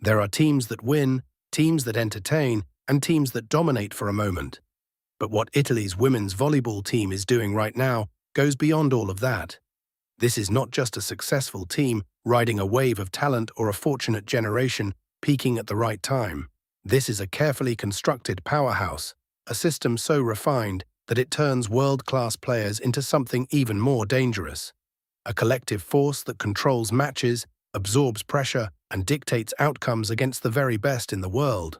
There are teams that win, teams that entertain, and teams that dominate for a moment. But what Italy's women's volleyball team is doing right now goes beyond all of that. This is not just a successful team riding a wave of talent or a fortunate generation peaking at the right time. This is a carefully constructed powerhouse, a system so refined that it turns world-class players into something even more dangerous. A collective force that controls matches, absorbs pressure, and dictates outcomes against the very best in the world.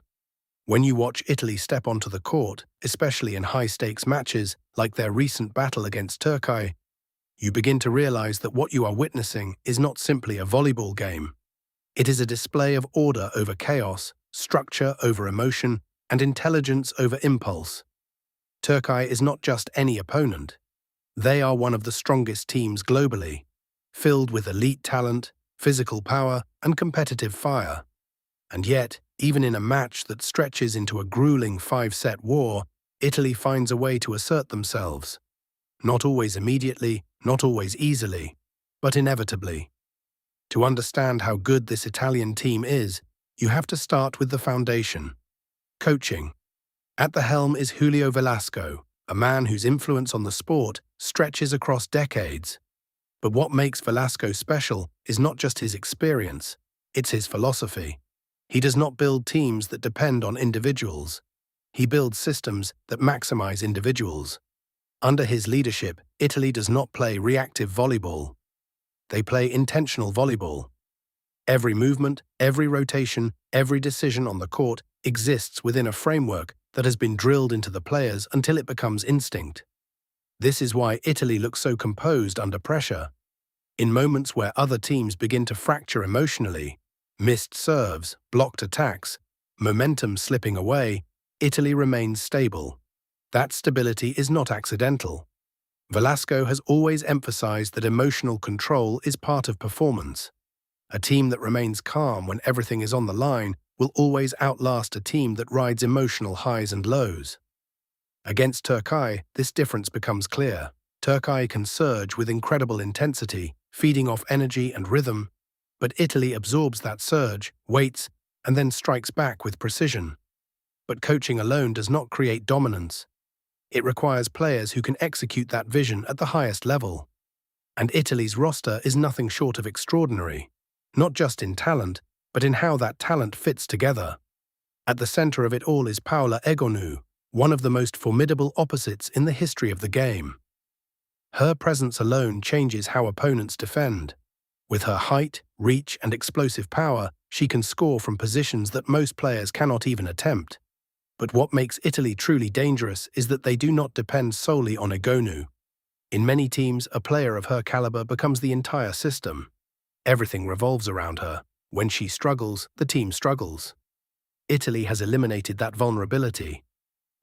When you watch Italy step onto the court, especially in high-stakes matches like their recent battle against Turkey, you begin to realize that what you are witnessing is not simply a volleyball game. It is a display of order over chaos, structure over emotion, and intelligence over impulse. Turkey is not just any opponent. They are one of the strongest teams globally, filled with elite talent, physical power, and competitive fire. And yet, even in a match that stretches into a grueling 5-set war, Italy finds a way to assert themselves. Not always immediately, not always easily, but inevitably. To understand how good this Italian team is, you have to start with the foundation. Coaching. At the helm is Julio Velasco, a man whose influence on the sport stretches across decades. But what makes Velasco special is not just his experience, it's his philosophy. He does not build teams that depend on individuals. He builds systems that maximize individuals. Under his leadership, Italy does not play reactive volleyball. They play intentional volleyball. Every movement, every rotation, every decision on the court exists within a framework that has been drilled into the players until it becomes instinct. This is why Italy looks so composed under pressure. In moments where other teams begin to fracture emotionally, missed serves, blocked attacks, momentum slipping away, Italy remains stable. That stability is not accidental. Velasco has always emphasized that emotional control is part of performance. A team that remains calm when everything is on the line will always outlast a team that rides emotional highs and lows. Against Turkey, this difference becomes clear. Turkey can surge with incredible intensity, feeding off energy and rhythm, but Italy absorbs that surge, waits, and then strikes back with precision. But coaching alone does not create dominance. It requires players who can execute that vision at the highest level. And Italy's roster is nothing short of extraordinary, not just in talent, but in how that talent fits together. At the center of it all is Paola Egonu, one of the most formidable opposites in the history of the game. Her presence alone changes how opponents defend. With her height, reach, and explosive power, she can score from positions that most players cannot even attempt. But what makes Italy truly dangerous is that they do not depend solely on Egonu. In many teams, a player of her caliber becomes the entire system. Everything revolves around her. When she struggles, the team struggles. Italy has eliminated that vulnerability.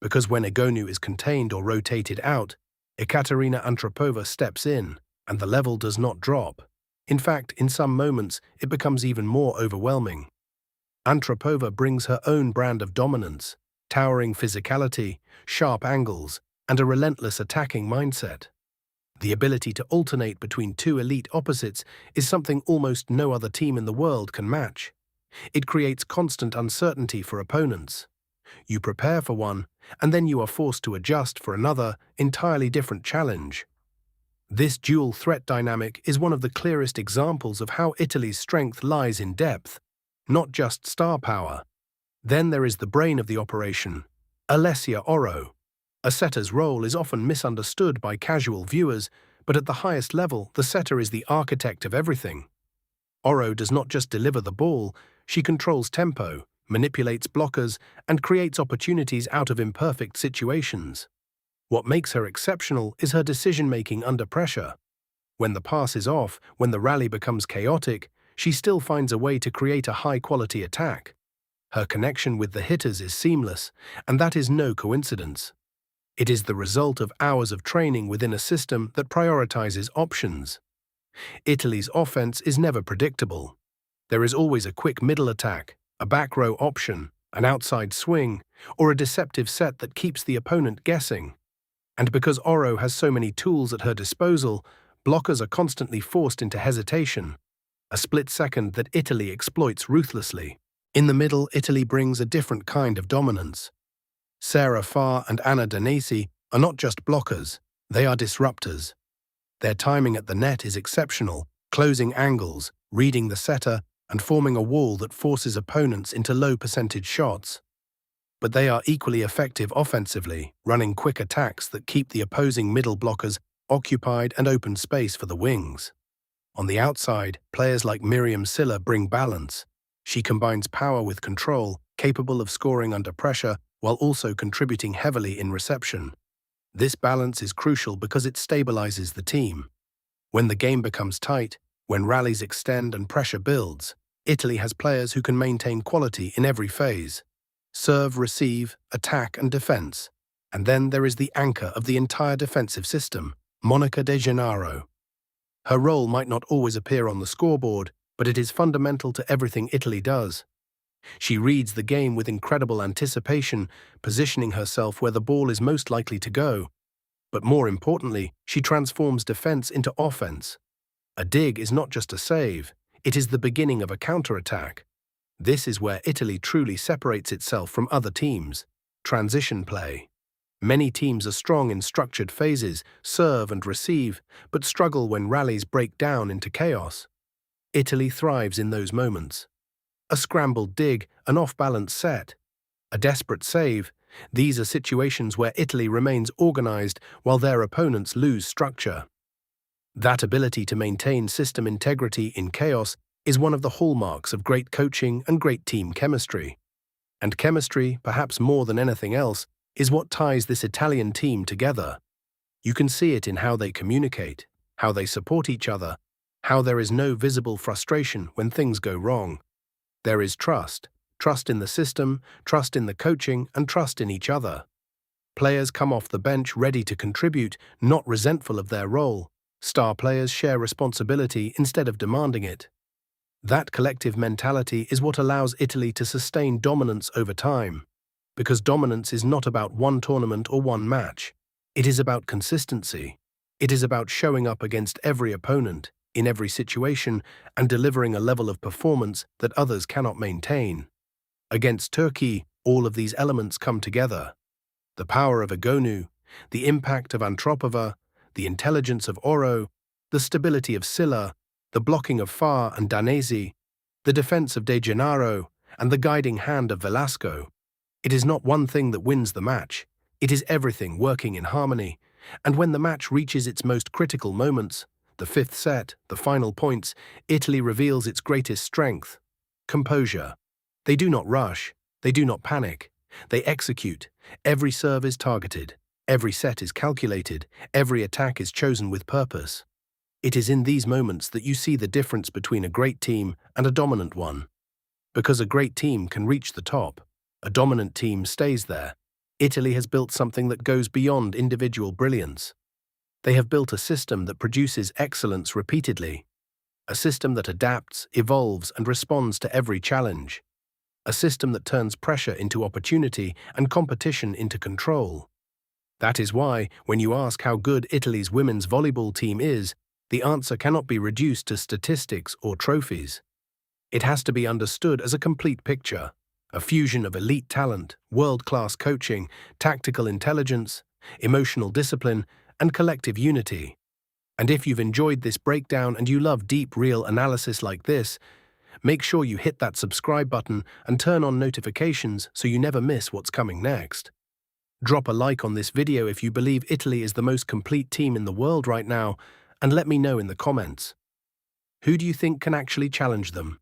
Because when Egonu is contained or rotated out, Ekaterina Antropova steps in, and the level does not drop. In fact, in some moments, it becomes even more overwhelming. Antropova brings her own brand of dominance, towering physicality, sharp angles, and a relentless attacking mindset. The ability to alternate between two elite opposites is something almost no other team in the world can match. It creates constant uncertainty for opponents. You prepare for one, and then you are forced to adjust for another, entirely different challenge. This dual threat dynamic is one of the clearest examples of how Italy's strength lies in depth, not just star power. Then there is the brain of the operation, Alessia Oro. A setter's role is often misunderstood by casual viewers, but at the highest level, the setter is the architect of everything. Oro does not just deliver the ball, she controls tempo, manipulates blockers, and creates opportunities out of imperfect situations. What makes her exceptional is her decision-making under pressure. When the pass is off, when the rally becomes chaotic, she still finds a way to create a high-quality attack. Her connection with the hitters is seamless, and that is no coincidence. It is the result of hours of training within a system that prioritizes options. Italy's offense is never predictable. There is always a quick middle attack, a back row option, an outside swing, or a deceptive set that keeps the opponent guessing. And because Oro has so many tools at her disposal, blockers are constantly forced into hesitation, a split second that Italy exploits ruthlessly. In the middle, Italy brings a different kind of dominance. Sarah Farr and Anna Danesi are not just blockers, they are disruptors. Their timing at the net is exceptional, closing angles, reading the setter, and forming a wall that forces opponents into low-percentage shots. But they are equally effective offensively, running quick attacks that keep the opposing middle blockers occupied and open space for the wings. On the outside, players like Miriam Silla bring balance. She combines power with control, capable of scoring under pressure while also contributing heavily in reception. This balance is crucial because it stabilizes the team. When the game becomes tight, when rallies extend and pressure builds, Italy has players who can maintain quality in every phase. Serve, receive, attack and defense. And then there is the anchor of the entire defensive system, Monica De Gennaro. Her role might not always appear on the scoreboard, but it is fundamental to everything Italy does. She reads the game with incredible anticipation, positioning herself where the ball is most likely to go. But more importantly, she transforms defense into offense. A dig is not just a save, it is the beginning of a counterattack. This is where Italy truly separates itself from other teams. Transition play. Many teams are strong in structured phases, serve and receive, but struggle when rallies break down into chaos. Italy thrives in those moments. A scrambled dig, an off-balance set, a desperate save. These are situations where Italy remains organized while their opponents lose structure. That ability to maintain system integrity in chaos is one of the hallmarks of great coaching and great team chemistry. And chemistry, perhaps more than anything else, is what ties this Italian team together. You can see it in how they communicate, how they support each other, how there is no visible frustration when things go wrong. There is trust in the system, trust in the coaching, and trust in each other. Players come off the bench ready to contribute, not resentful of their role. Star players share responsibility instead of demanding it. That collective mentality is what allows Italy to sustain dominance over time. Because dominance is not about one tournament or one match. It is about consistency. It is about showing up against every opponent, in every situation, and delivering a level of performance that others cannot maintain. Against Turkey, all of these elements come together. The power of Egonu, the impact of Antropova, the intelligence of Oro, the stability of Silla, the blocking of Farr and Danesi, the defense of De Gennaro, and the guiding hand of Velasco. It is not one thing that wins the match. It is everything working in harmony. And when the match reaches its most critical moments, the fifth set, the final points, Italy reveals its greatest strength: composure. They do not rush. They do not panic. They execute. Every serve is targeted. Every set is calculated. Every attack is chosen with purpose. It is in these moments that you see the difference between a great team and a dominant one. Because a great team can reach the top, a dominant team stays there. Italy has built something that goes beyond individual brilliance. They have built a system that produces excellence repeatedly. A system that adapts, evolves, and responds to every challenge. A system that turns pressure into opportunity and competition into control. That is why, when you ask how good Italy's women's volleyball team is, the answer cannot be reduced to statistics or trophies. It has to be understood as a complete picture, a fusion of elite talent, world-class coaching, tactical intelligence, emotional discipline, and collective unity. And if you've enjoyed this breakdown and you love deep, real analysis like this, make sure you hit that subscribe button and turn on notifications so you never miss what's coming next. Drop a like on this video if you believe Italy is the most complete team in the world right now, and let me know in the comments. Who do you think can actually challenge them?